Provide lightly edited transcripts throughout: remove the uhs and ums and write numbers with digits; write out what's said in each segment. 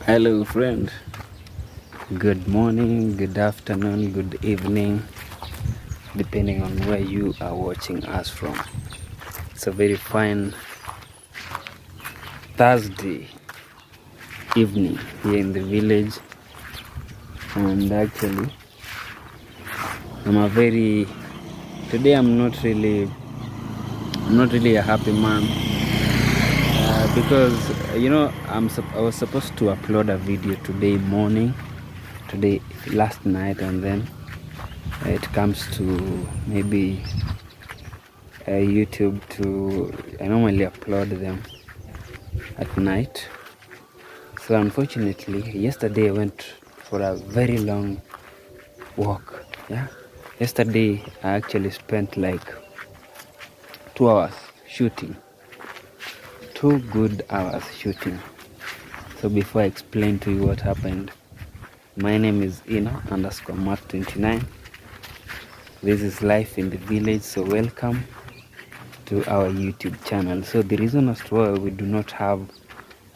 Hello, friend. Good morning, good afternoon, good evening, depending on where you are watching us from. It's a very fine Thursday evening here in the village, and actually, today I'm not really a happy man because I was supposed to upload a video last night, and then it comes to maybe YouTube I normally upload them at night. So unfortunately, yesterday I went for a very long walk. Yesterday I actually spent like 2 hours shooting. 2 good hours shooting. So before I explain to you what happened, my name is Ino_Mark29. This is life in the village, so welcome to our YouTube channel. So the reason as to why we do not have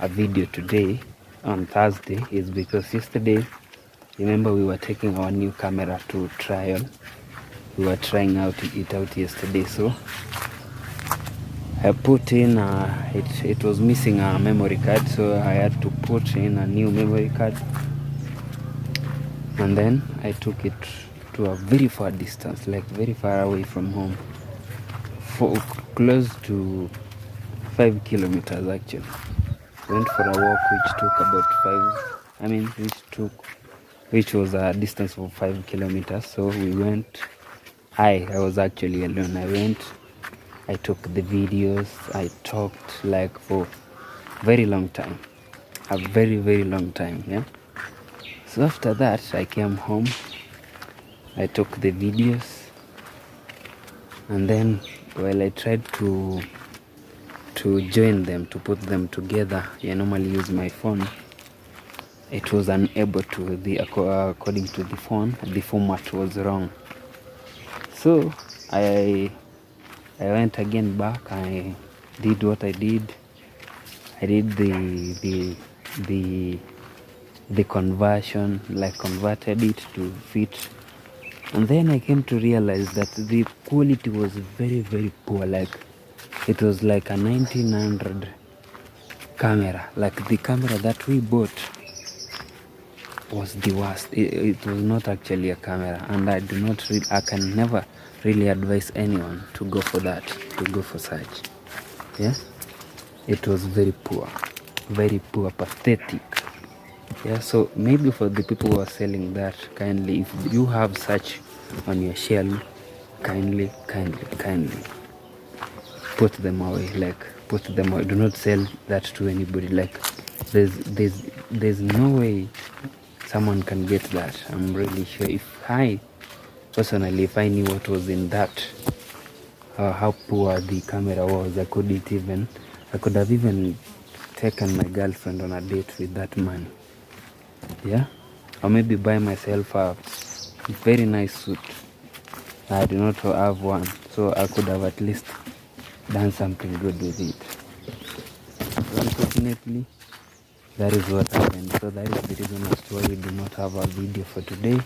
a video today on Thursday is because yesterday, remember, we were taking our new camera to trial. We were trying it out yesterday, so I put in it was missing a memory card, so I had to put in a new memory card, and then I took it to a very far distance, like very far away from home, for close to 5 kilometers actually. Went for a walk which was a distance of 5 kilometers. So we went. I was actually alone. I took the videos. I talked like for very long time, a very, very long time. Yeah. So after that, I came home. I took the videos, and then while I tried to join them, to put them together, I normally use my phone. It was unable to. According to the phone, the format was wrong. So I went again back. I did what I did. I did the conversion, like converted it to fit, and then I came to realize that the quality was very, very poor. Like it was like a 1900 camera. Like the camera that we bought was the worst. It was not actually a camera, and I can never really advise anyone to go for that, to go for such. Yeah, it was very poor, pathetic. Yeah, so maybe for the people who are selling that, kindly, if you have such on your shelf, kindly put them away. Do not sell that to anybody. Like there's no way someone can get that. I'm really sure. If I knew what was in that, how poor the camera was, I could have even taken my girlfriend on a date with that money. Yeah, or maybe buy myself a very nice suit. I do not have one, so I could have at least done something good with it. So unfortunately, that is what happened. So that is the reason as to why we do not have a video for today.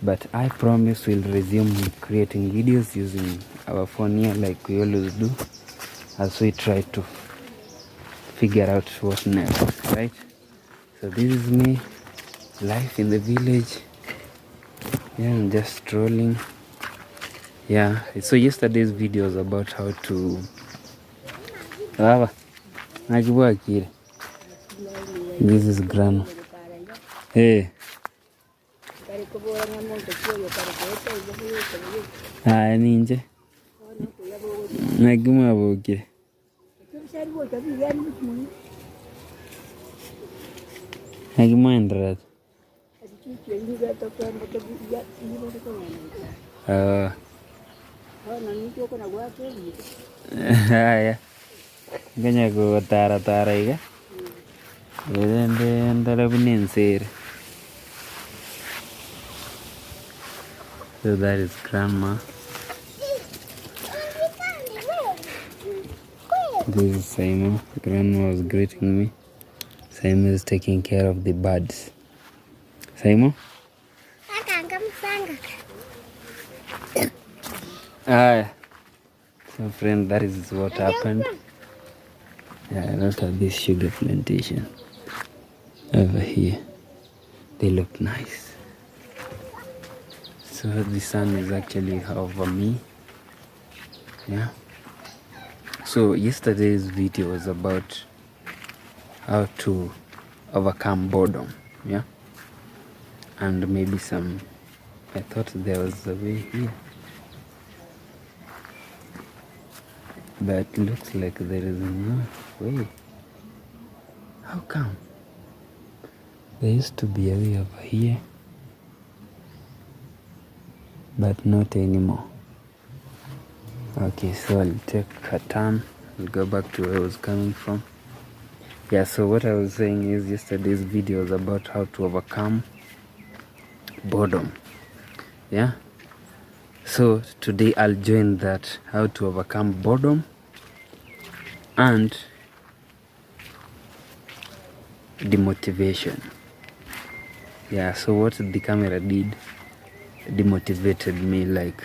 But I promise we'll resume creating videos using our phone here, like we always do, as we try to figure out what next, right? So this is me, life in the village. Yeah, I'm just strolling. Yeah, so yesterday's video was about how to this is grandma. Hey. Ninja. Naguma boke. Naguma endrat. Haya. Nganya ko tara iga. Ndara binensere. So that is grandma. This is Simon. Grandma was greeting me. Saimo is taking care of the birds. Saimo? So friend, that is what happened. Yeah, look at this sugar plantation over here. They look nice. So the sun is actually over me. Yeah. So yesterday's video was about how to overcome boredom. Yeah. And maybe I thought there was a way here, but it looks like there is no way. How come? There used to be a way over here, but not anymore. Okay, so I'll take a turn. I'll go back to where I was coming from. Yeah, so what I was saying is yesterday's video was about how to overcome boredom. Yeah. So today I'll join that, how to overcome boredom and demotivation. Yeah, so what the camera did, demotivated me. Like,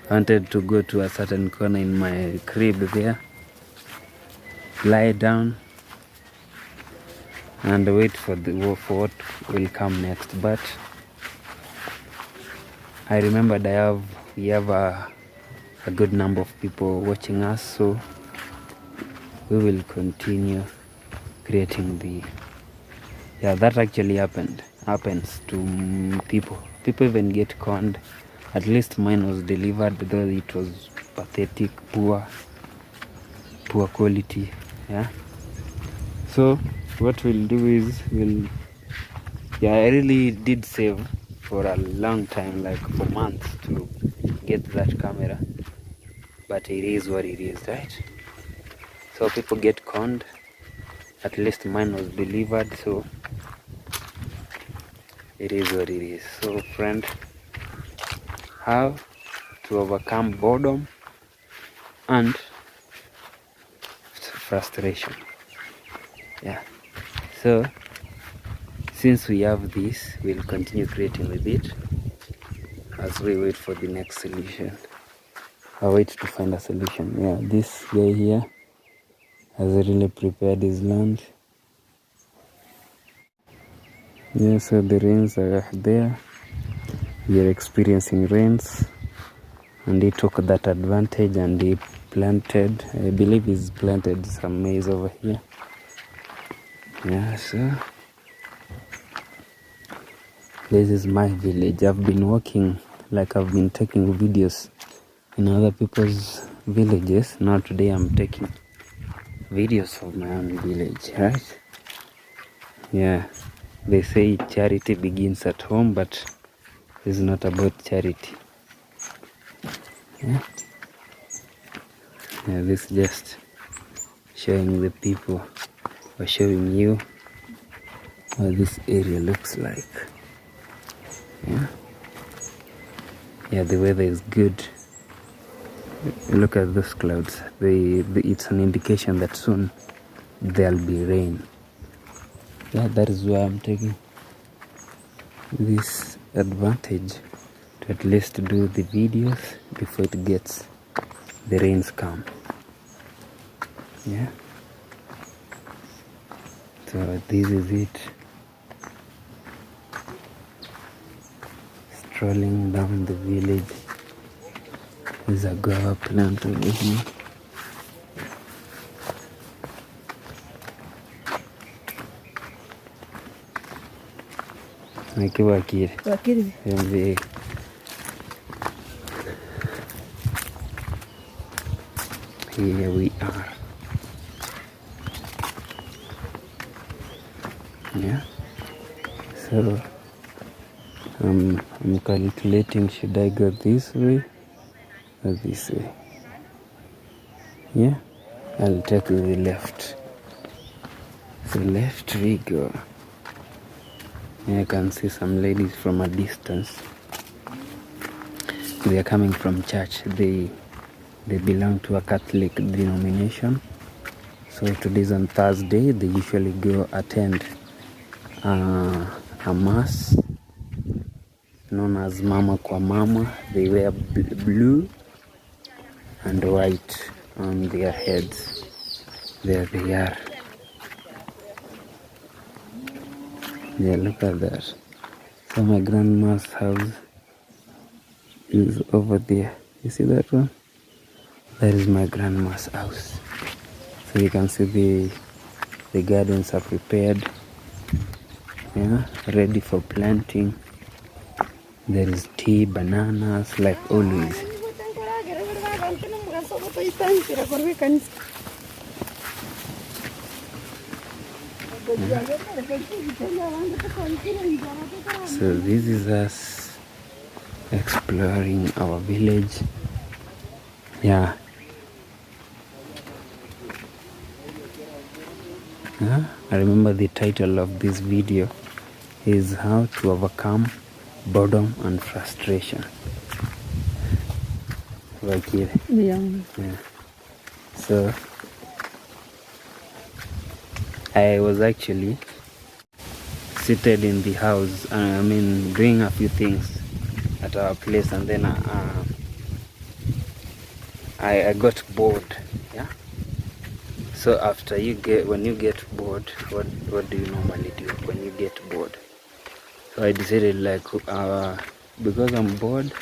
I wanted to go to a certain corner in my crib there, lie down and wait for what will come next. But I remembered we have a good number of people watching us, so we will continue creating that actually happens to people even get conned. At least mine was delivered, though it was pathetic, poor quality. Yeah, so what we'll do is I really did save for a long time, like for months, to get that camera, but it is what it is, right? So people get conned. At least mine was delivered, so it is what it is. So friend, how to overcome boredom and frustration. Yeah, so since we have this, we'll continue creating with it as we wait for the next solution. I wait to find a solution. Yeah, this guy here has really prepared his land. Yeah, so the rains are there. We are experiencing rains, and he took that advantage and he planted, I believe he's planted some maize over here. Yeah, so this is my village. I've been walking, like I've been taking videos in other people's villages. Now today I'm taking videos of my own village, right? Yeah, they say charity begins at home, but it's not about charity. Yeah, this is just showing the people, or showing you what this area looks like. Yeah, the weather is good. Look at those clouds. It's an indication that soon there'll be rain. Yeah, that is why I'm taking this advantage to at least do the videos before the rains come. Yeah, so this is it. Strolling down the village. There's a guava plant over here. Here we are. Yeah, so I'm calculating, should I go this way or this way? Yeah, I'll take the left. So left we go. I can see some ladies from a distance. They are coming from church. They belong to a Catholic denomination. So today's on Thursday. They usually go attend a mass known as Mama kwa Mama. They wear blue and white on their heads. There they are. Yeah, look at that. So my grandma's house is over there. You see that one? That is my grandma's house. So you can see the gardens are prepared. Yeah, ready for planting. There is tea, bananas, like always. So this is us exploring our village. Yeah. I remember the title of this video is how to overcome boredom and frustration. Yeah. So I was actually seated in the house, doing a few things at our place, and then I got bored. Yeah. So after when you get bored, what do you normally do when you get bored? So I decided, like, because I'm bored,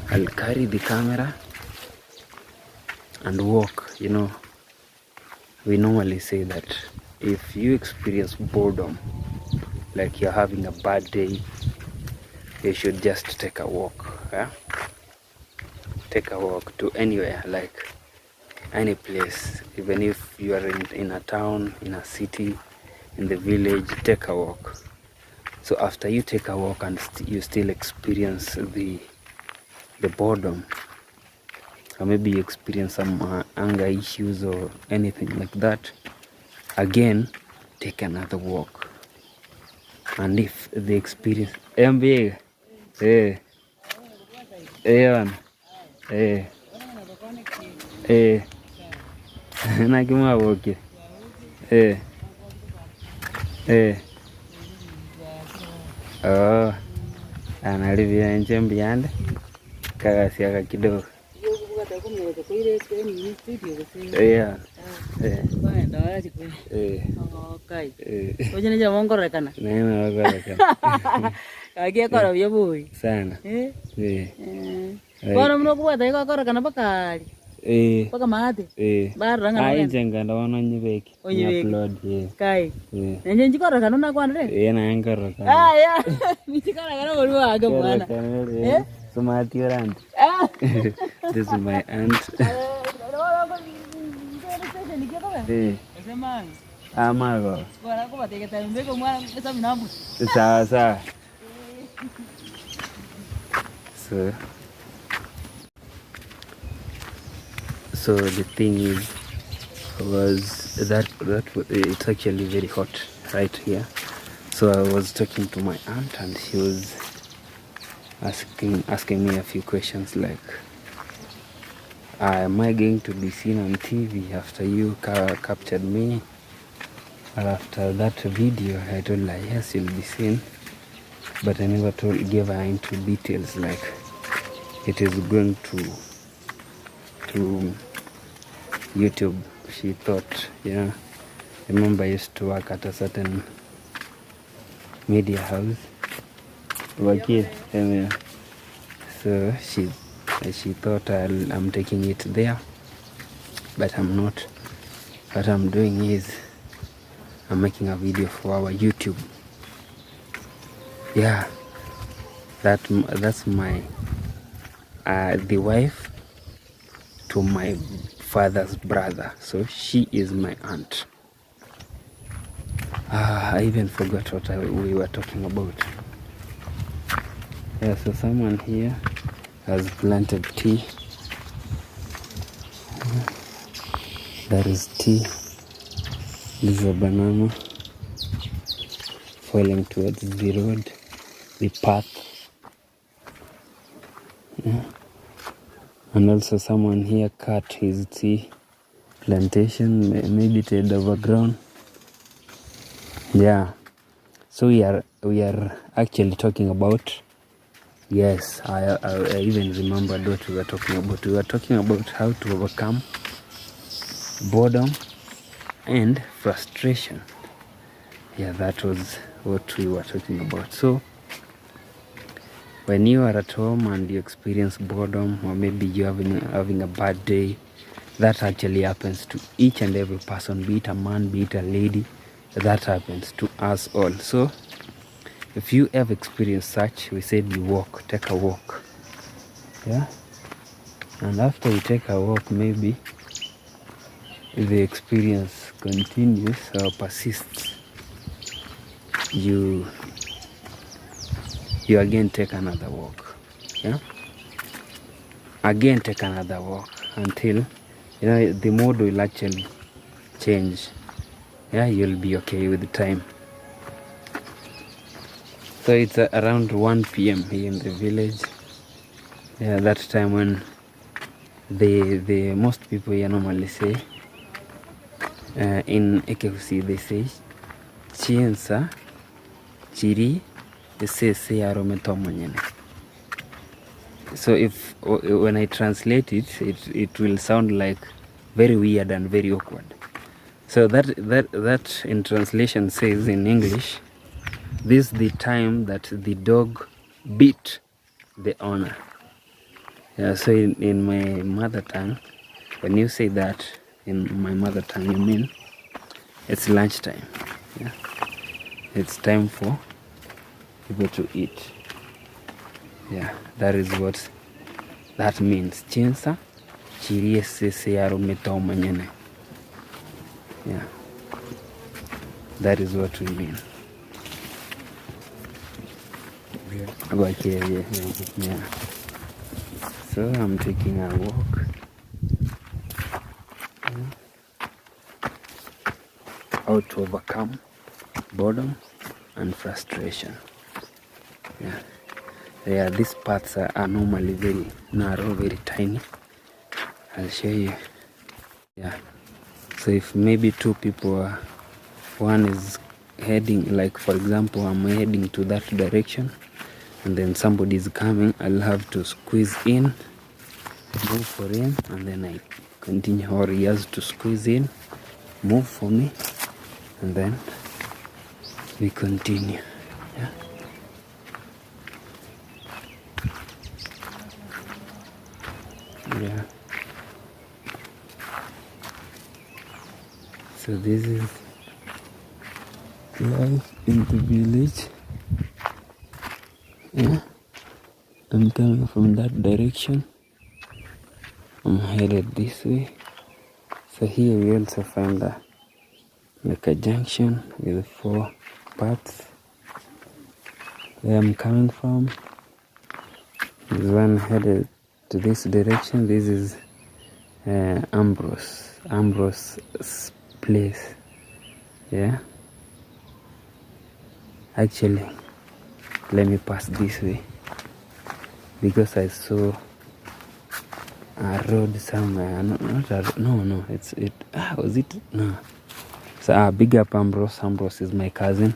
I'll carry the camera and walk. You know, we normally say that if you experience boredom, like you're having a bad day, you should just take a walk. Yeah? Take a walk to anywhere, like any place. Even if you are in a town, in a city, in the village, take a walk. So after you take a walk and you still experience the boredom, or maybe you experience some anger issues or anything like that, again, take another walk. And if the experience nakima woke analivia nje mbiande kagasiaka kidogo. Sana. Paka mahati. Jenga ndawana nyibeki. Upload kai. Nje njikora kanuna kwandre. Na yankara kana. Yeah. Njikora kana boluwa aga bwana. Sumati rand. This is my aunt. Amago. Sawa. So the thing was that it's actually very hot right here. So I was talking to my aunt and she was asking me a few questions like, am I going to be seen on TV after you captured me? And after that video, I told her, yes, you'll be seen. But I never gave her into details like it is going to YouTube. She thought, yeah. Remember I used to work at a certain media house. So she thought I'm taking it there, but I'm not. What I'm doing is I'm making a video for our YouTube. Yeah, that's my the wife to my father's brother. So she is my aunt. I even forgot what we were talking about. Yeah, so someone here has planted tea. That is tea. This is a banana falling towards the road, the path. Yeah. And also someone here cut his tea plantation, maybe the overgrown. Yeah. So we are actually talking about, yes, I even remembered what we were talking about. We were talking about how to overcome boredom and frustration. Yeah, that was what we were talking about. So when you are at home and you experience boredom, or maybe you're having a bad day, that actually happens to each and every person, be it a man, be it a lady. That happens to us all. So if you have experienced such, we said you walk, take a walk. Yeah. And after you take a walk, maybe if the experience continues or persists, you again take another walk. Yeah. Again take another walk until the mood will actually change. Yeah, you'll be okay with the time. So it's around 1 p.m. here in the village. Yeah, that time when the most people here normally say, in Ekeusi they say, Chiensa chiri sese arometomanyene. So when I translate it will sound like very weird and very awkward. So that in translation says in English, this is the time that the dog beat the owner. Yeah, so in my mother tongue, when you say that in my mother tongue, you mean it's lunchtime. Yeah, it's time for people to eat. Yeah, that is what that means. Chinsa chirie sese arometo manyene. Yeah, that is what we mean. Yeah. So I'm taking a walk. How to overcome boredom and frustration. Yeah, these paths are normally very narrow, very tiny. I'll show you. Yeah. So if maybe two people are, one is heading, like for example, I'm heading to that direction, and then somebody is coming, I'll have to squeeze in, move for him, and then I continue, or he has to squeeze in, move for me, and then we continue. Yeah. Yeah. So this is life in the village. Yeah. I'm coming from that direction. I'm headed this way. So here we also find like a junction with 4 paths. Where I'm coming from is one headed to this direction. This is Ambrose's place. Yeah. Actually, let me pass this way because I saw a road somewhere. No. Was it? No. So big up Ambrose. Ambrose is my cousin.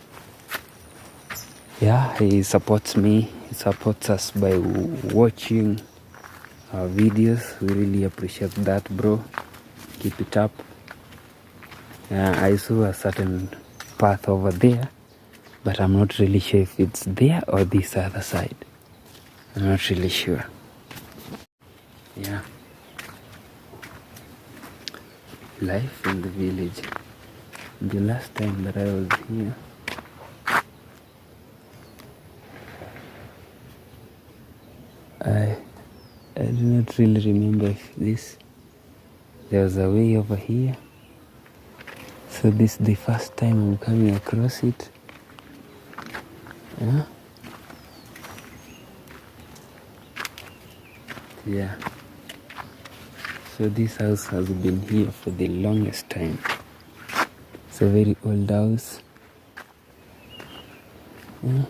Yeah, he supports me. He supports us by watching our videos. We really appreciate that, bro. Keep it up. I saw a certain path over there, but I'm not really sure if it's there or this other side. I'm not really sure. Yeah. Life in the village. The last time that I was here, I do not really remember if there was a way over here. So this is the first time I'm coming across it. Yeah. Yeah. So this house has been here for the longest time. It's a very old house. Yeah.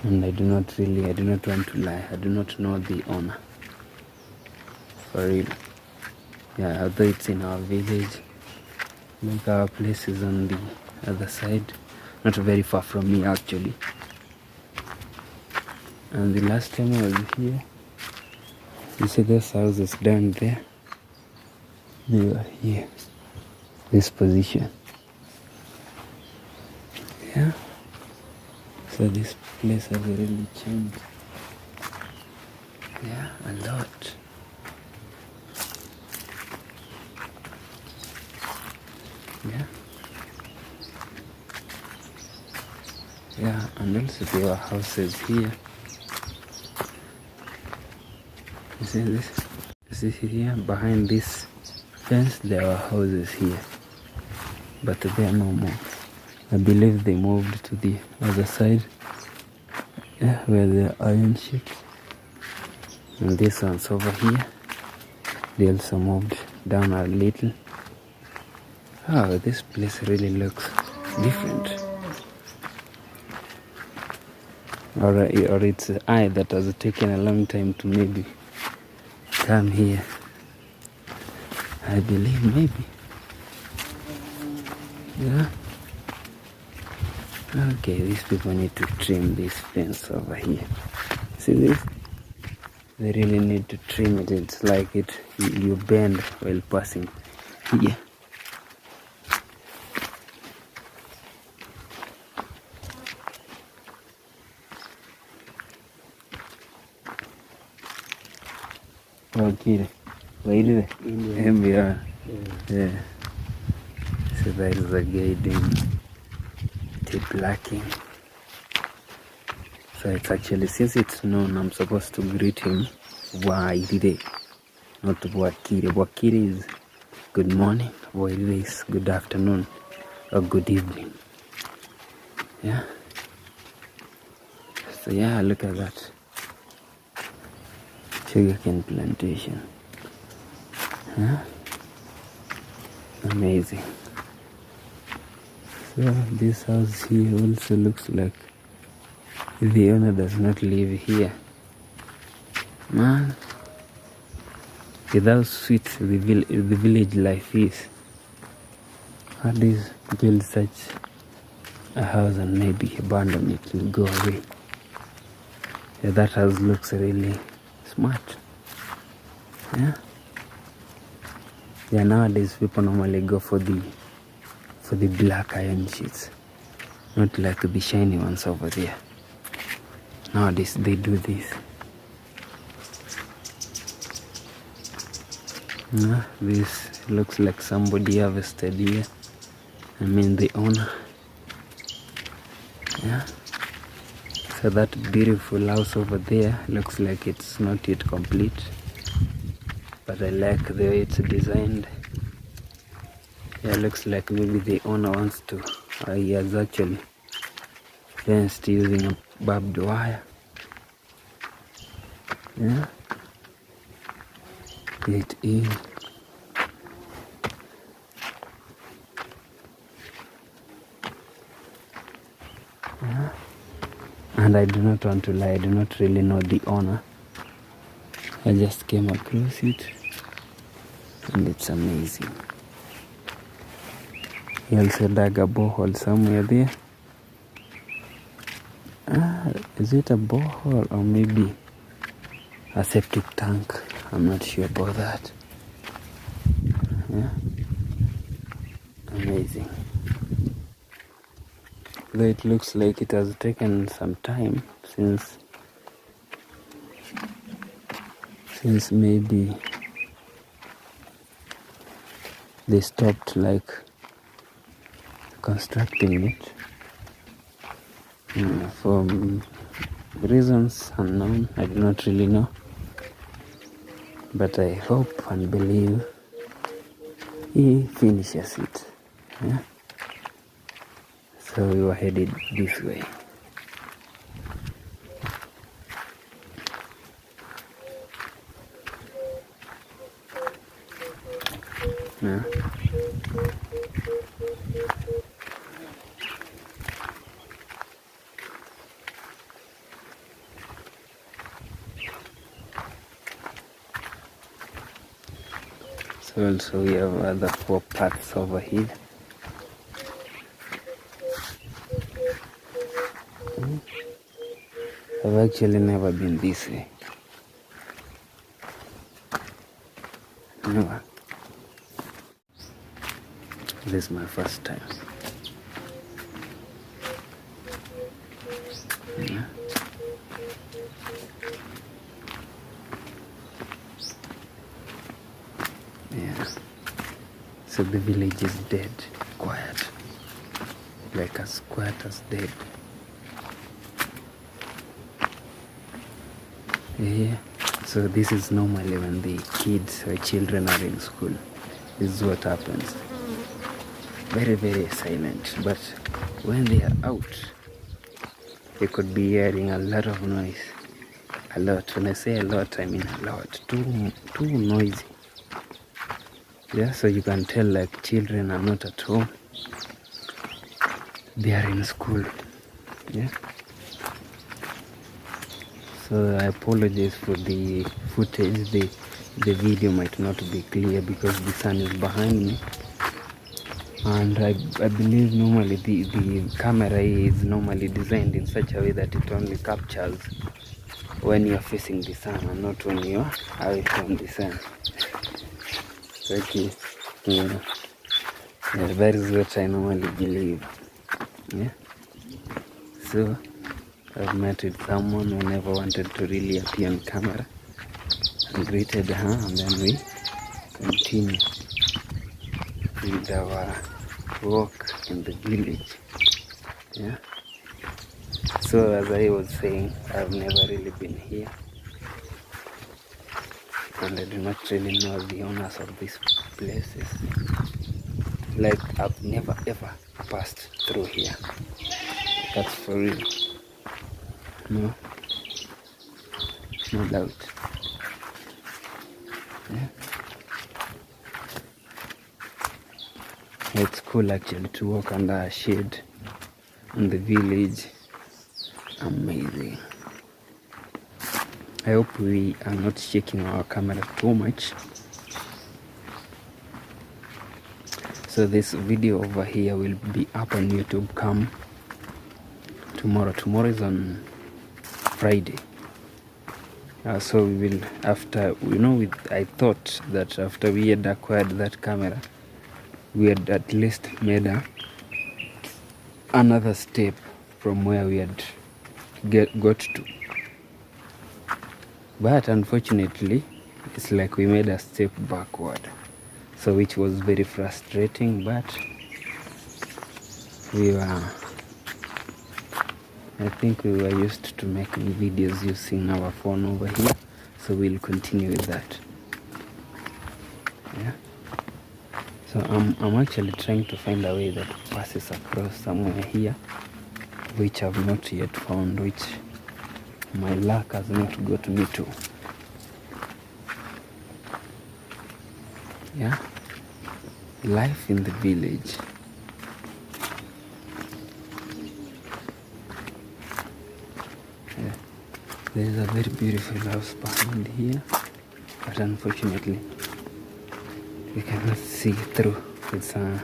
And I do not want to lie. I do not know the owner. For real. Yeah, although it's in our village, like our place is on the other side, not very far from me actually. And the last time I was here, you see those houses down there? They were here, this position. Yeah. So this place has really changed. Yeah, a lot. Yeah. Yeah, and also there were houses here. You see this? You see here, behind this fence, there were houses here. But they are no more. I believe they moved to the other side. Yeah, where the iron sheets. And this one's over here. They also moved down a little. Oh, this place really looks different. Or it's I that has taken a long time to maybe come here. I believe maybe. Yeah. Okay, these people need to trim this fence over here. See this? They really need to trim it. It's like you bend while passing here. Okay, wait a minute. Yeah. So there is a guy doing tape blacking. So it's actually, since it's noon, I'm supposed to greet him Wairire, not Bwakire. Bwakire is good morning, Wairire is good afternoon or good evening. Yeah. So yeah, look at that. Sugarcane plantation. Huh? Amazing. So this house here also looks like the owner does not live here. Man, without sweet the village life is. How do you build such a house and maybe abandon it and go away? Yeah, that house looks really smart. Yeah. Yeah, nowadays people normally go for the black iron sheets, not like the shiny ones over there. Nowadays they do this. Yeah, this looks like somebody harvested here. I mean the owner. Yeah. So that beautiful house over there looks like it's not yet complete, but I like the way it's designed. Yeah, looks like maybe the owner wants to, he has actually fenced using a barbed wire. Yeah, it is. Yeah. And I do not want to lie, I do not really know the owner. I just came across it and it's amazing. He also dug a borehole somewhere there. Is it a borehole or maybe a septic tank? I'm not sure about that. Yeah. Amazing. Though it looks like it has taken some time since maybe they stopped like constructing it. For reasons unknown, I do not really know. But I hope and believe he finishes it. Yeah? So we were headed this way. Yeah. So also we have other 4 paths over here. I've actually never been this way. Never. This is my first time. Yeah. Yeah. So the village is dead, quiet, like as quiet as dead. Yeah. So this is normally when the kids or children are in school. This is what happens. Very, very silent. But when they are out, they could be hearing a lot of noise. A lot. When I say a lot, I mean a lot. Too noisy. Yeah, so you can tell like children are not at home. They are in school. Yeah. So I apologize for the footage. The video might not be clear because the sun is behind me. And I believe normally the camera is normally designed in such a way that it only captures when you are facing the sun and not when you are away from the sun. Okay, yeah, that is what I normally believe. Yeah. So I've met with someone who never wanted to really appear on camera. I greeted her and then we continue with our walk in the village. Yeah. So as I was saying, I've never really been here, and I do not really know the owners of these places. Like I've never ever passed through here. That's for real. No doubt. Yeah. It's cool actually to walk under a shade in the village. Amazing. I hope we are not shaking our camera too much. So this video over here will be up on YouTube come tomorrow. Tomorrow is on Friday. So we will, after, I thought that after we had acquired that camera, we had at least made another step from where we had got to. But unfortunately, it's like we made a step backward. So which was very frustrating, but I think we were used to making videos using our phone over here. So we'll continue with that. Yeah. So I'm actually trying to find a way that passes across somewhere here, which I've not yet found, which my luck has not got me to. Yeah. Life in the village. Yeah. There's a very beautiful house behind here, but unfortunately we cannot see through. It's on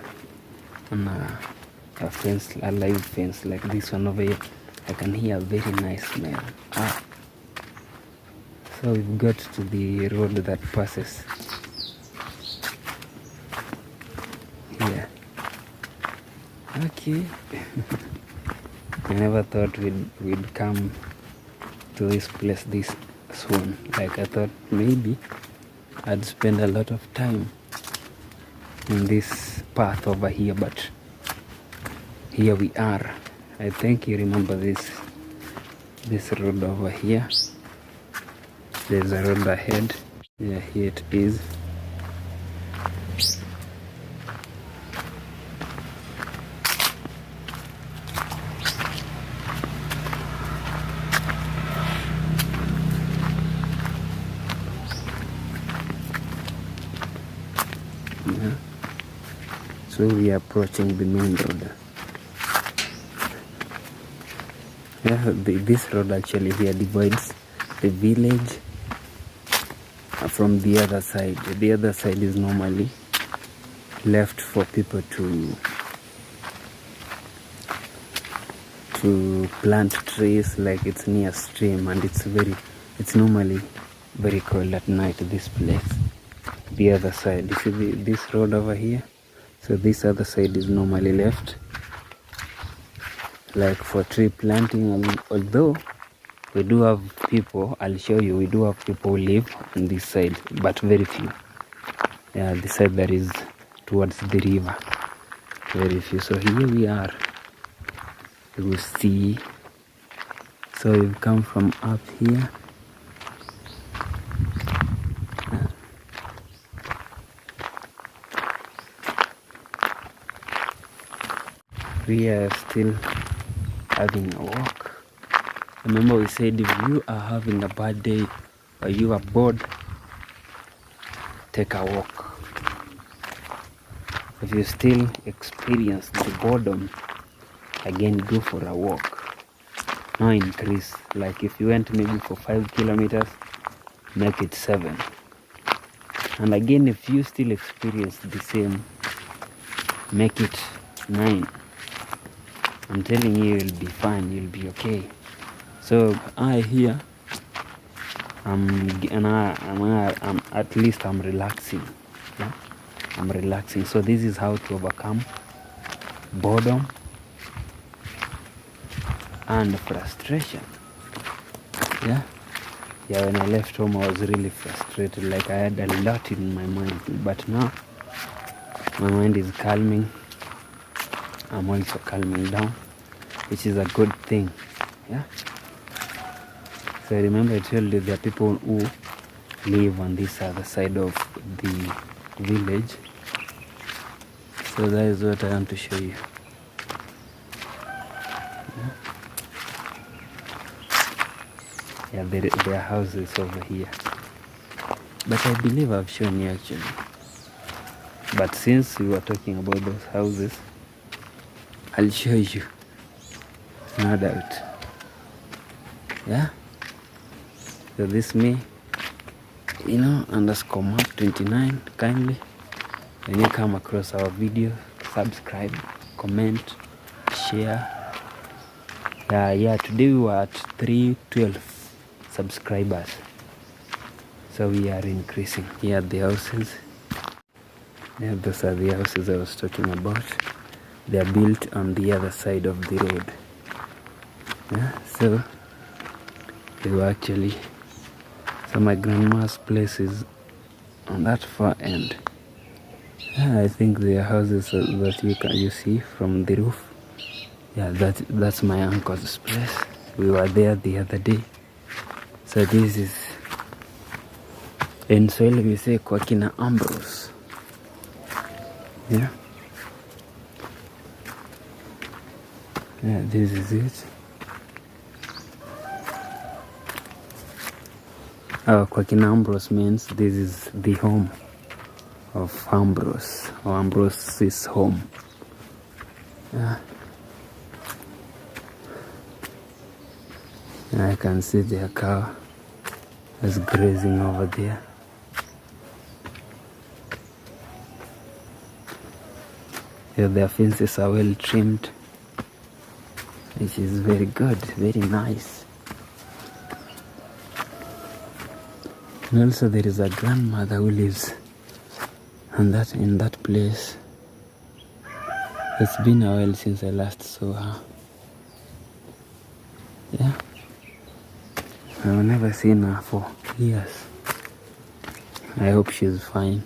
a fence, a live fence like this one over here. I can hear a very nice smell. So we've got to the road that passes here. Okay. I never thought we'd come to this place this soon. Like I thought maybe I'd spend a lot of time in this path over here, but here we are. I think you remember this road over here. There's a road ahead. Yeah, here it is. Yeah. So we are approaching the main road. Yeah, this road actually here divides the village from the other side. The other side is normally left for people to plant trees, like it's near stream, and it's normally very cold at night, this place. The other side, you see this road over here, so this other side is normally left like for tree planting. Although we do have people, I'll show you, we do have people who live on this side, but very few. Yeah, the side that is towards the river, very few. So here we are, you will see. So we've come from up here. We are still having a walk. Remember we said if you are having a bad day or you are bored, take a walk. If you still experience the boredom, again go for a walk. Now increase, like if you went maybe for 5 kilometers, make it 7. And again, if you still experience the same, make it 9. I'm telling you, you'll be fine, you'll be okay. So I'm at least I'm relaxing. Yeah? I'm relaxing. So this is how to overcome boredom and frustration. Yeah, when I left home I was really frustrated, like I had a lot in my mind, but now my mind is calming. I'm also calming down, which is a good thing. Yeah. So remember I told you there are people who live on this other side of the village. So that is what I want to show you. Yeah, there are houses over here, but I believe I've shown you actually. But since we were talking about those houses, I'll show you, no doubt. Yeah. So this me, underscore map 29. Kindly, when you come across our video, subscribe, comment, share. Yeah. Today we were at 312 subscribers, so we are increasing. Here the houses. Yeah, those are the houses I was talking about. They are built on the other side of the road. Yeah, so they were actually, so my grandma's place is on that far end. Yeah, I think they are houses that you see from the roof. Yeah, that's my uncle's place. We were there the other day. So this is, in Swahili we say kwa kina Ambrose. Yeah. Yeah, this is it. Kwa kina Ambrose means this is the home of Ambrose, or Ambrose's home. Yeah. And I can see their cow is grazing over there. Yeah, their fences are well trimmed, which is very good, very nice. And also there is a grandmother who lives in that place. It's been a while since I last saw her. Yeah, I've never seen her for years. I hope she's fine.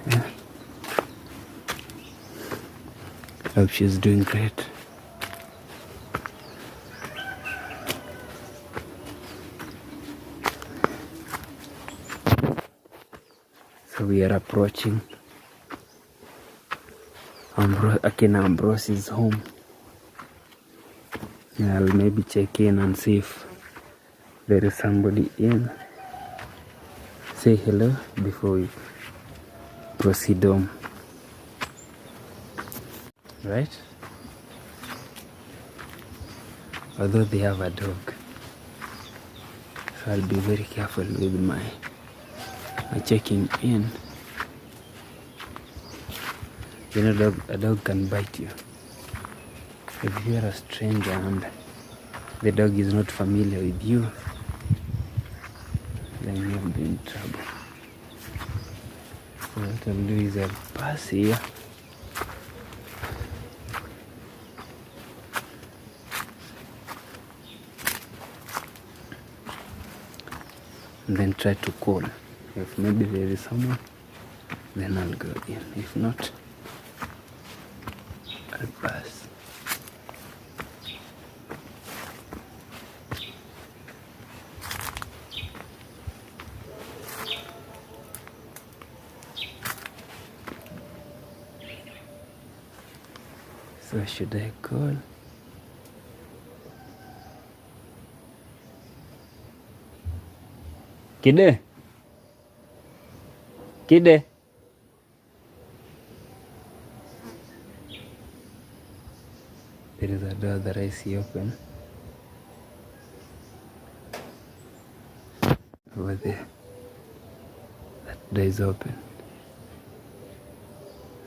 Yeah, I hope she's doing great. So we are approaching Akina Ambrose's home. Yeah, I'll maybe check in and see if there is somebody in. Say hello before we proceed on. Right? Although they have a dog, so I'll be very careful with my are checking in. You know, a dog can bite you. If you are a stranger and the dog is not familiar with you, then you'll be in trouble. So what I'll do is I'll pass here. And then try to call. If maybe there is someone, then I'll go in. If not, I'll pass. So should I call? Kide? Kide? There is a door that I see open. Over there. That door is open.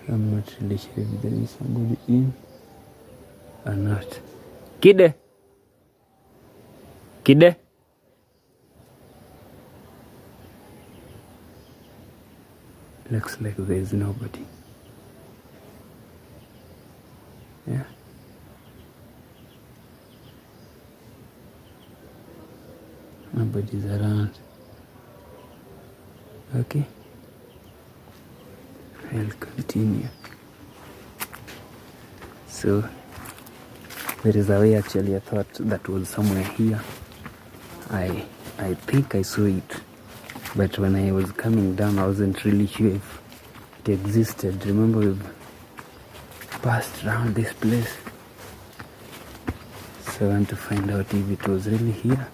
I'm not really sure if there is somebody in or not. Kide? Kide? Looks like there is nobody. Yeah. Nobody's around. Okay. I'll continue. So there is a way actually I thought that was somewhere here. I think I saw it. But when I was coming down, I wasn't really sure if it existed. Remember, we've passed around this place. So I want to find out if it was really here.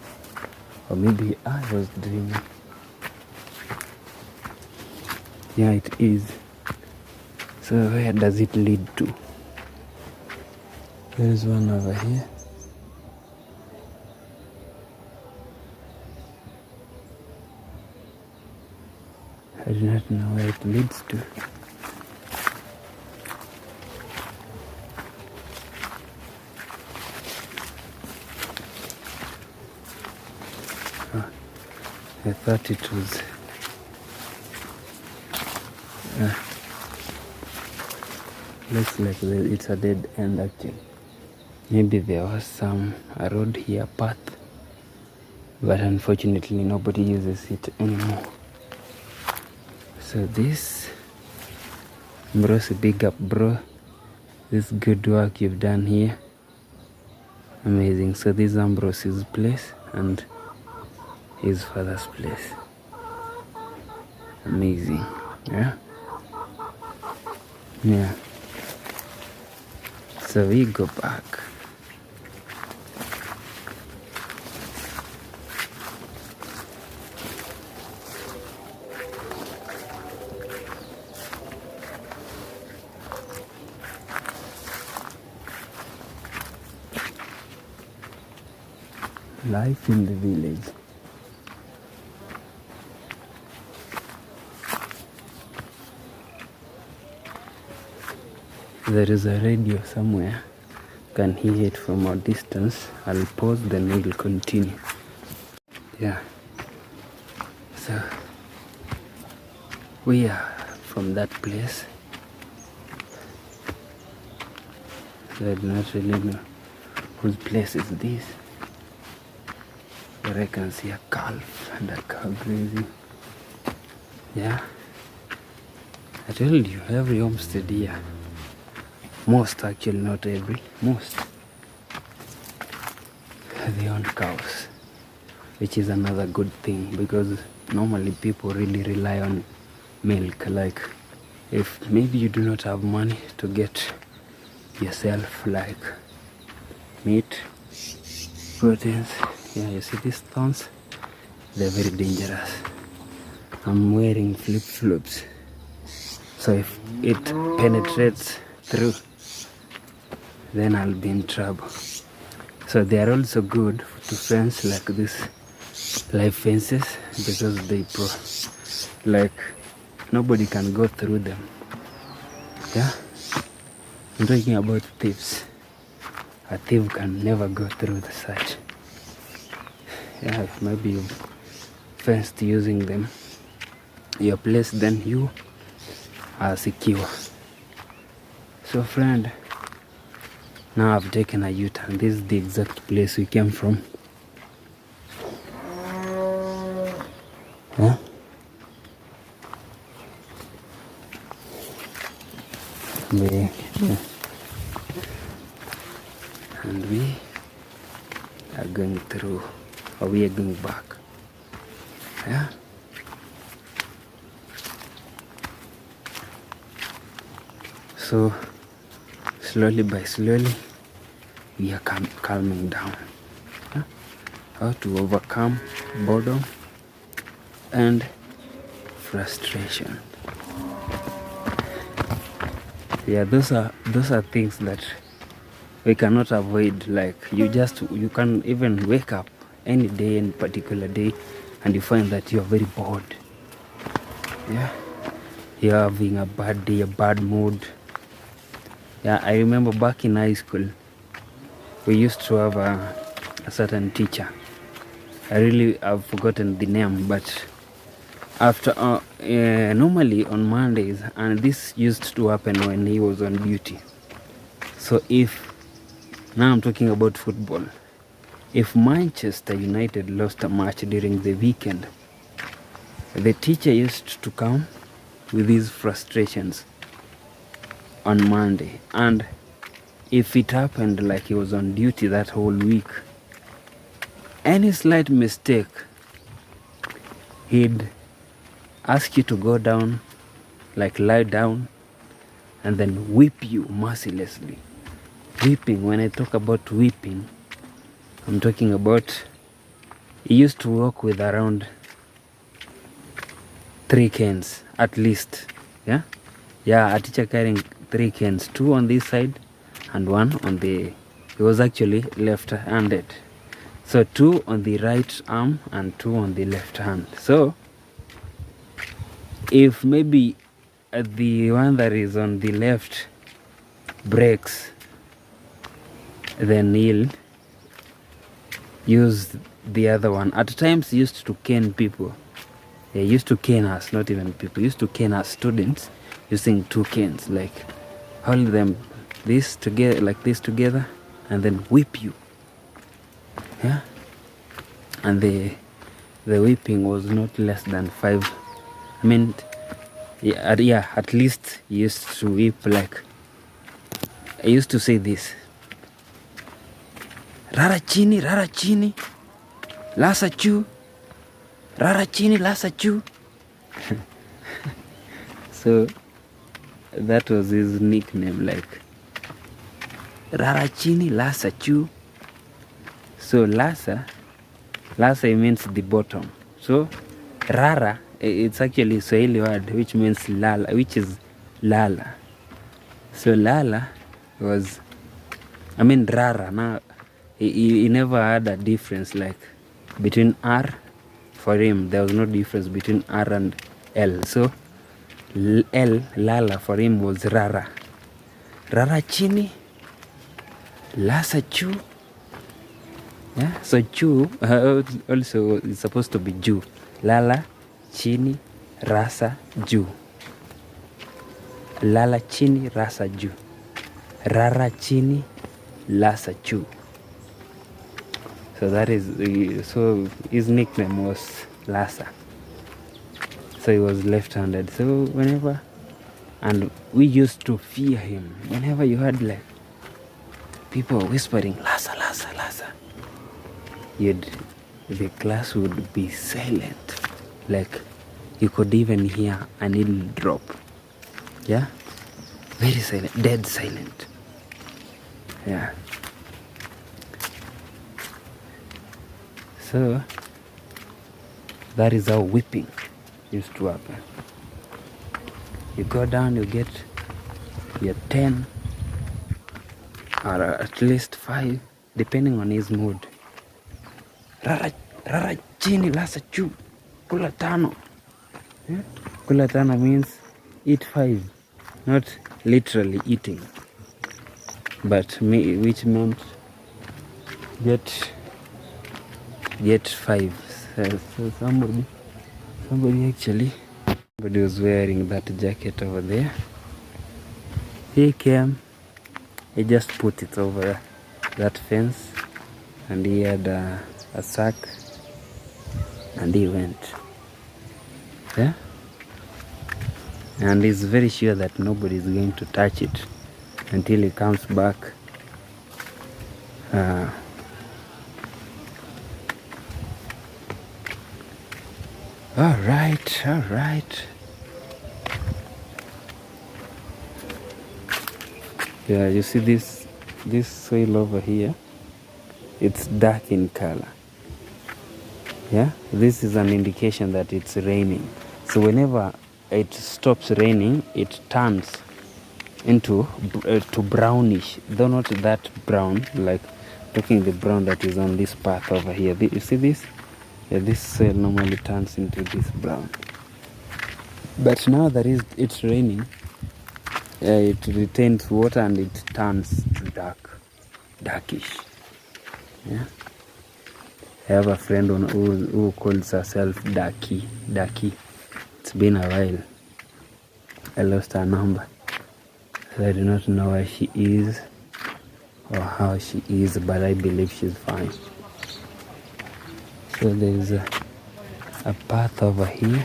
Or maybe I was dreaming. Yeah, it is. So where does it lead to? There is one over here. I do not know where it leads to. Oh, I thought it was... looks like it's a dead end actually. Maybe there was a road here, path, but unfortunately nobody uses it anymore. So this, bro's big up, bro. This good work you've done here. Amazing. So this is Ambrose's place and his father's place. Amazing. Yeah. Yeah. So we go back. Life in the village. There is a radio somewhere. Can hear it from a distance. I'll pause, then we'll continue. Yeah. So we are from that place. So I do not really know whose place is this. But I can see a calf and a cow grazing. Yeah. I told you, every homestead here, most actually, not every, most, they own cows, which is another good thing because normally people really rely on milk. Like if maybe you do not have money to get yourself like meat, proteins. Yeah, you see these thorns? They're very dangerous. I'm wearing flip-flops. So if it penetrates through, then I'll be in trouble. So they are also good to fence like this live fences because they like nobody can go through them. Yeah, I'm talking about thieves. A thief can never go through the site. Yeah, if maybe you've fenced using them your place, then you are secure. So friend, now I've taken a U-turn. This is the exact place we came from. Yeah. Yeah. And we are going through, or we are going back. Yeah. So slowly by slowly we are calming down. Yeah? How to overcome boredom and frustration. Yeah, those are things that we cannot avoid. Like you can even wake up any day, any particular day, and you find that you're very bored. Yeah, you're having a bad day, a bad mood. Yeah, I remember back in high school, we used to have a certain teacher. I've forgotten the name, but after normally on Mondays, and this used to happen when he was on duty. So now I'm talking about football. If Manchester United lost a match during the weekend, the teacher used to come with his frustrations on Monday. And if it happened like he was on duty that whole week, any slight mistake, he'd ask you to go down, like lie down, and then whip you mercilessly. Whipping, when I talk about whipping, I'm talking about he used to walk with around 3 canes at least. Yeah, a teacher carrying 3 canes, 2 on this side and 1 on the, he was actually left-handed, so 2 on the right arm and 2 on the left hand. So if maybe the one that is on the left breaks, then he'll use the other one. At times he used to cane people. He used to cane us, not even people. He used to cane us students using 2 canes, like hold them this together, like this together, and then whip you. Yeah, and the whipping was not less than 5. I mean, yeah, at least he used to whip, like I used to say this: rara chini, lasa chu, rara chini, lasa chu. So that was his nickname, like rara chini, lasa chu. So lasa means the bottom. So rara, it's actually a Swahili word which means lala, which is lala. So lala was, I mean rara. Now he never had a difference, like between R. For him there was no difference between R and L. So L, lala, for him was rara. Rara chini, lasa chu. Yeah, so chu also is supposed to be Jew. Lala, chini, rasa, Jew. Lala, chini, rasa, Jew. Rara, chini, lasa, chu. So that is, so his nickname was Lasa. So he was left-handed. So whenever, and we used to fear him. Whenever you heard like people whispering, Lasa, Lasa, Lasa, the class would be silent. Like you could even hear a needle drop. Yeah, very silent, dead silent. Yeah. So that is how whipping used to happen. You go down, you get your 10 or at least 5, depending on his mood. Rara chini, lasa chu, kula tano. Yeah? Kula tano means eat 5, not literally eating, but which meant get 5. So somebody was wearing that jacket over there. He came, he just put it over that fence, and he had a sack, and he went. Yeah? And he's very sure that nobody is going to touch it until he comes back. All right. Yeah, you see this soil over here, it's dark in color. Yeah, this is an indication that it's raining. So whenever it stops raining, it turns into to brownish, though not that brown, like talking the brown that is on this path over here. You see this? Yeah, this soil normally turns into this brown. But now that it's raining, it retains water and it turns to darkish. Yeah. I have a friend who calls herself Darky. It's been a while. I lost her number, so I do not know where she is or how she is, but I believe she's fine. So there's a path over here.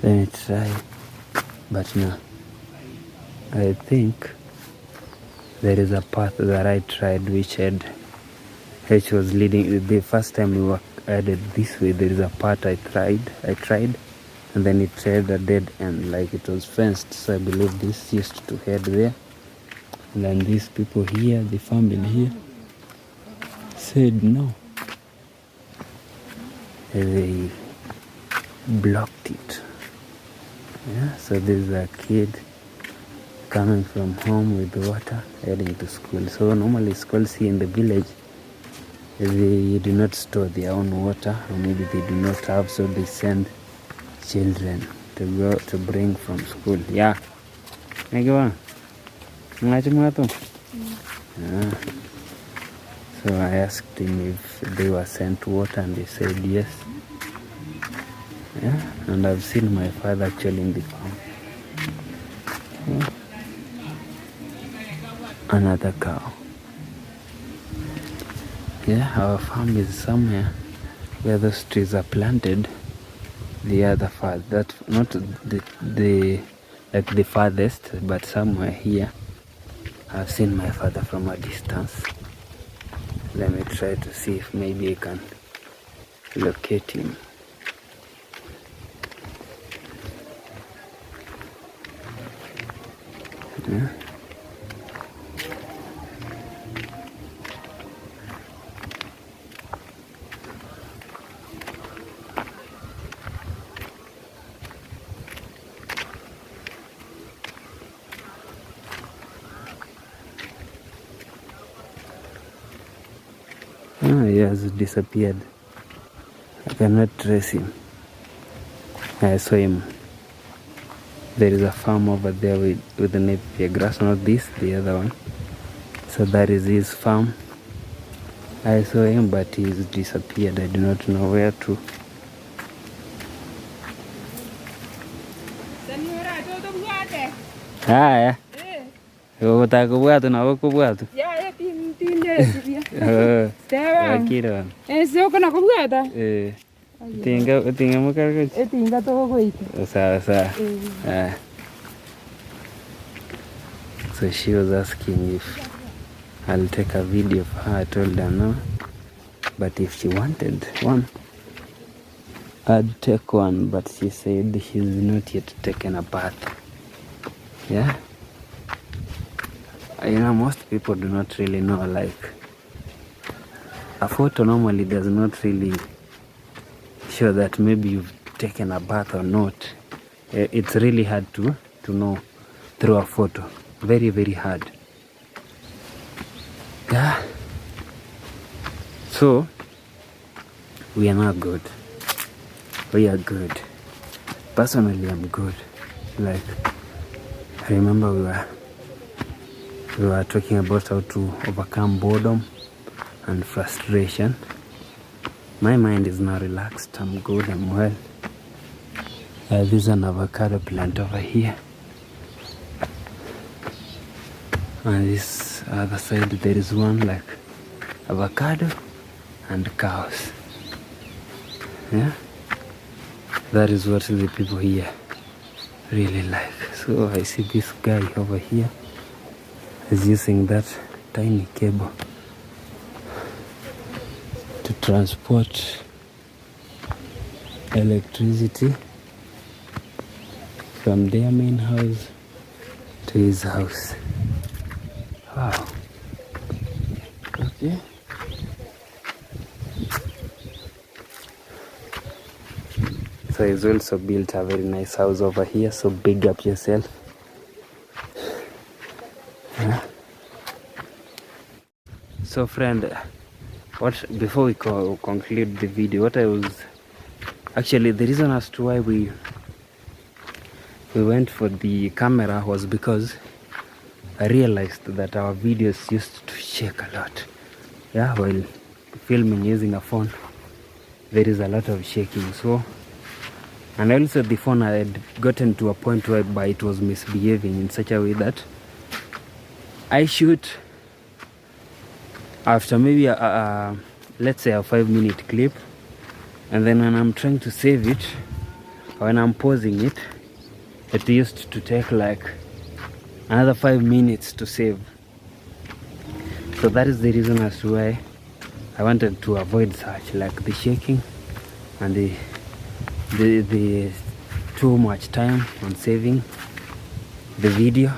Let me try, but no. I think there is a path that I tried which was leading. The first time we were headed this way, there is a path I tried, and then it had a dead end, like it was fenced. So I believe this used to head there. And then these people here, the family here, said no. They blocked it. Yeah, so there's a kid coming from home with water heading to school. So normally schools here in the village, they do not store their own water, or maybe they do not have, so they send children to bring from school. Yeah. Yeah. So I asked him if they were sent water, and they said yes. Yeah, and I've seen my father actually in the farm. Yeah. Another cow. Yeah, our farm is somewhere where those trees are planted. The other far, that not the like the farthest, but somewhere here. I've seen my father from a distance. Let me try to see if maybe I can locate him. Yeah. He has disappeared. I cannot trace him. I saw him. There is a farm over there with the napier grass, not this, the other one. So that is his farm. I saw him, but he's disappeared. I do not know where to. Haya. Utakubwatu na ukubwatu. Ya tinde sibia. Stewa. Akira. Sio kuna kubwata. Tinga mukaraka. Tinga to goita. Sawa. So she was asking if I'll take a video of her. I told her no. But if she wanted one, I'd take one. But she said she's not yet taken a bath. Yeah. You know, most people do not really know, like, a photo normally does not really show that maybe you've taken a bath or not. It's really hard to know through a photo. Very, very hard. Yeah. So, we are not good. We are good. Personally, I'm good. Like, I remember we were talking about how to overcome boredom and frustration. My mind is now relaxed. I'm good. I'm well. There's an avocado plant over here. And this other side there is one like avocado and cows. Yeah, that is what the people here really like. So I see this guy over here is using that tiny cable to transport electricity from their main house to his house. Wow. Okay. So he's also built a very nice house over here, so big up yourself. Yeah. So friend, before we conclude the video, what I was actually, the reason as to why we went for the camera was because I realized that our videos used to shake a lot. Yeah, while filming using a phone, there is a lot of shaking. So, and also the phone had gotten to a point whereby it was misbehaving in such a way that I shoot after maybe let's say a 5-minute clip, and then when I'm trying to save it, when I'm pausing it, it used to take like another 5 minutes to save. So that is the reason as to why I wanted to avoid such, like the shaking and the too much time on saving the video.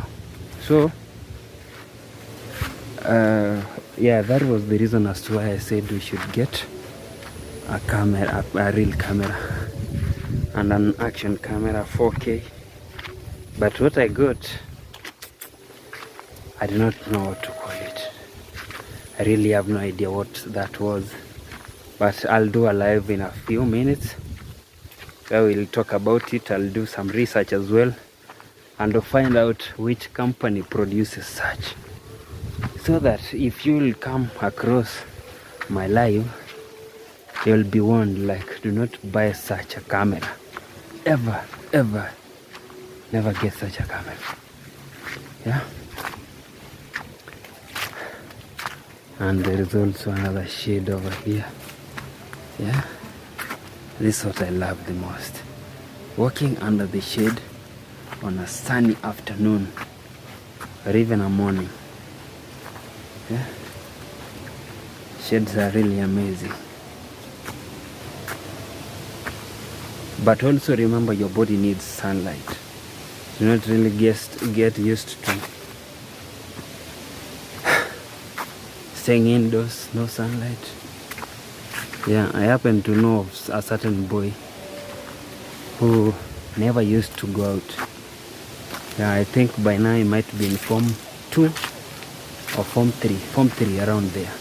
So yeah, that was the reason as to why I said we should get a camera, a real camera and an action camera 4K. But what I got, I do not know what to call it. I really have no idea what that was. But I'll do a live in a few minutes where we'll talk about it. I'll do some research as well and to find out which company produces such, so that if you will come across my live, you'll be warned, like, do not buy such a camera. Ever, ever. Never get such a camera. Yeah. And there is also another shade over here. Yeah. This is what I love the most. Walking under the shade on a sunny afternoon or even a morning. Yeah. Shades are really amazing. But also remember, your body needs sunlight. Do not really get used to staying indoors, no sunlight. Yeah, I happen to know of a certain boy who never used to go out. Yeah, I think by now he might be in Form 2 or Form 3. Form 3, around there.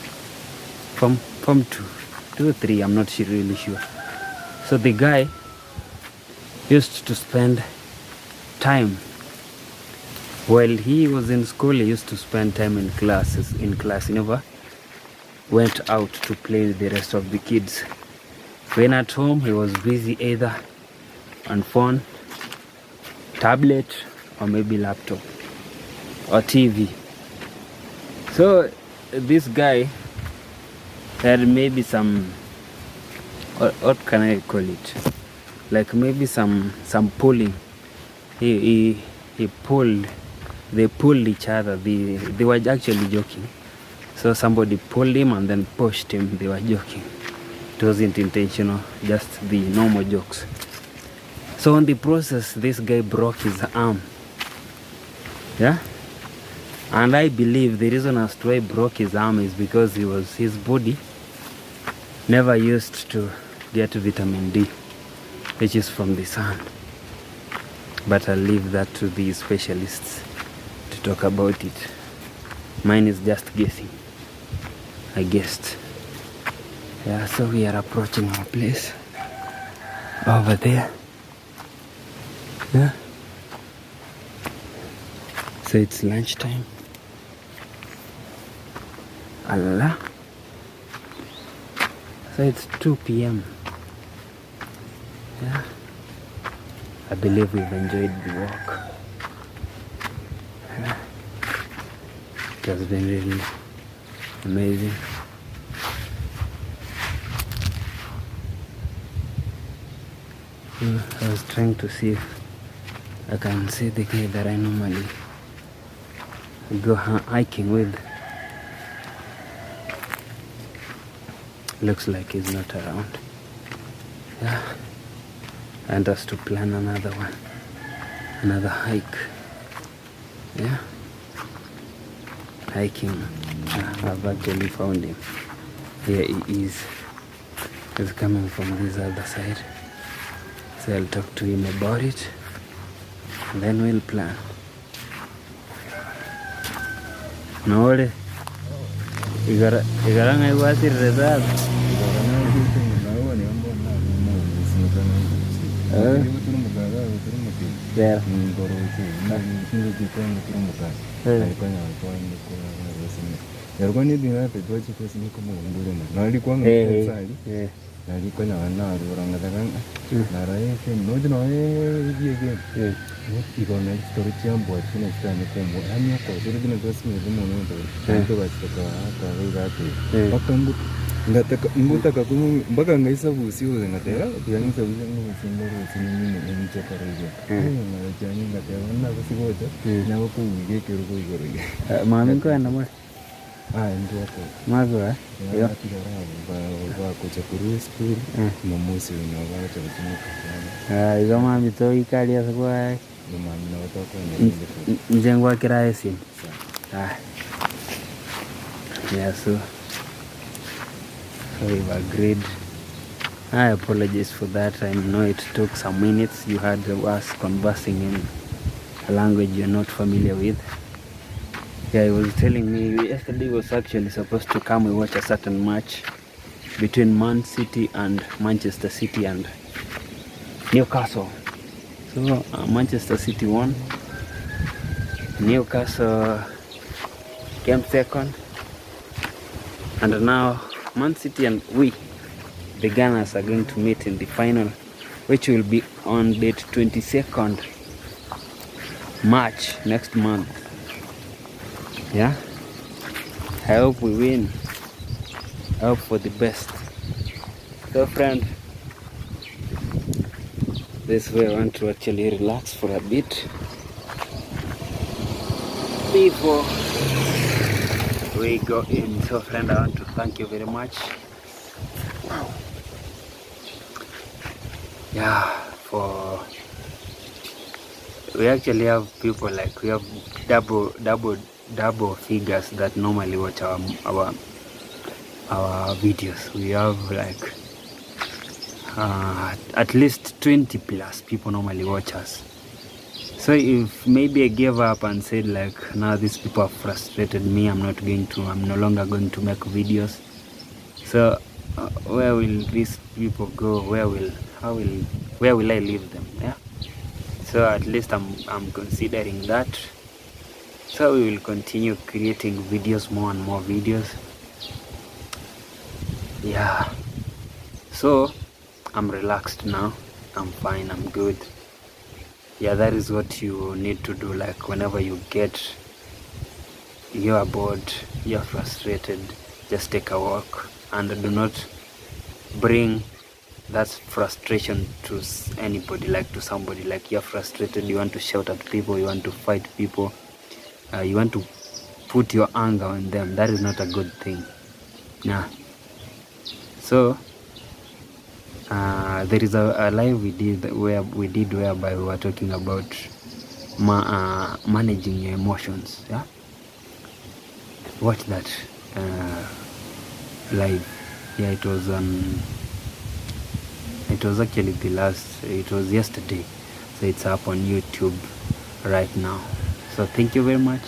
Form 2 or 3, I'm not really sure. So the guy used to spend time while he was in school. He used to spend time in class. He never went out to play with the rest of the kids. When at home, he was busy either on phone, tablet, or maybe laptop or TV. So this guy had maybe some, what can I call it, like maybe some pulling. They pulled each other. They were actually joking. So somebody pulled him and then pushed him. They were joking. It wasn't intentional, just the normal jokes. So on the process, this guy broke his arm. Yeah? And I believe the reason as to why he broke his arm is because his body never used to get vitamin D, which is from the sun. But I'll leave that to the specialists to talk about it. Mine is just guessing. I guessed. Yeah, so we are approaching our place over there. Yeah. So it's lunchtime. Allah. So it's 2 p.m. Yeah. I believe we've enjoyed the walk. Yeah. It has been really amazing. I was trying to see if I can see the guy that I normally go hiking with. Looks like he's not around. Yeah. And us to plan another one. Another hike. Yeah. Hiking. I've actually found him. Here he is. He's coming from this other side. So I'll talk to him about it. And then we'll plan. No, you gotta watch it result. Yeah. ngutaka mpaka ngaisavusi uze ngatera tiyangisavusi ngusindorosi nini nchaparaje ngajani ngatera na kusigoja nabo kuwige kero kuigoroge Mami ko anda mo. Ndio hapo Mazo ya ba kucha kuru school mamusi unawacha kutumika izo mami to ikalia kwa mama na watoto njengwa kiraesi. Yeah, so we've agreed. I apologize for that. I know it took some minutes. You had us conversing in a language you're not familiar with. Yeah, he was telling me yesterday was actually supposed to come and watch a certain match between Man City and Manchester City and Newcastle. So Manchester City won. Newcastle came second. And now Man City and we, the Gunners, are going to meet in the final, which will be on date 22nd March next month. Yeah, I hope we win. I hope for the best. So friend, this way I want to actually relax for a bit before we go in. So friend, I want to thank you very much. Wow. Yeah, for we actually have people like we have double figures that normally watch our videos. We have like at least 20 plus people normally watch us. So if maybe I gave up and said like, now these people have frustrated me, I'm no longer going to make videos. So where will these people go? Where will I leave them? Yeah. So at least I'm considering that. So we will continue creating videos, more and more videos. Yeah. So I'm relaxed now. I'm fine. I'm good. Yeah, that is what you need to do. Like whenever you are bored, you're frustrated, just take a walk and do not bring that frustration to anybody, like to somebody. Like you're frustrated, you want to shout at people, you want to fight people, you want to put your anger on them. That is not a good thing. Yeah. So there is a live we did whereby we were talking about managing your emotions. Yeah, watch that live. Yeah, it was actually it was yesterday, so it's up on YouTube right now. So thank you very much.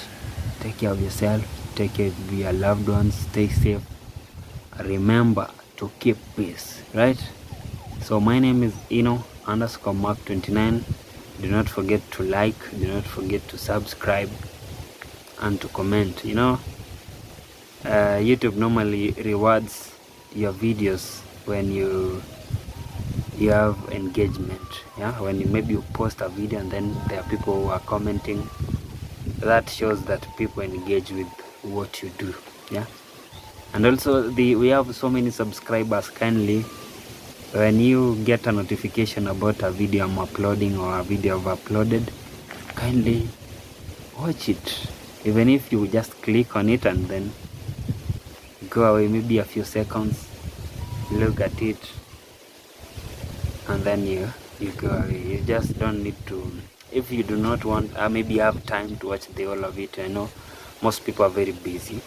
Take care of yourself, take care of your loved ones, stay safe. Remember to keep peace, right? So my name is Ino_Mark29. Do not forget to like, do not forget to subscribe and to comment. YouTube normally rewards your videos when you have engagement. Yeah, when maybe you post a video and then there are people who are commenting, that shows that people engage with what you do. Yeah, and also we have so many subscribers. Kindly, when you get a notification about a video I'm uploading or a video I've uploaded, kindly watch it, even if you just click on it and then go away maybe a few seconds, look at it, and then you go away. You just don't need to, if you do not want, maybe you have time to watch the whole of it. I know most people are very busy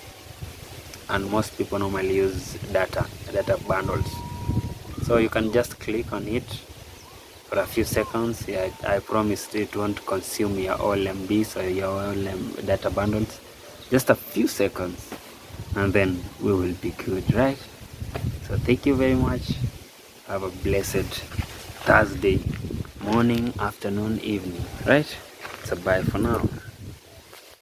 and most people normally use data bundles, so you can just click on it for a few seconds. Yeah, I promise it won't consume your all MBs or your all data bundles. Just a few seconds and then we will be good, right? So thank you very much. Have a blessed Thursday morning, afternoon, evening, right? So bye for now.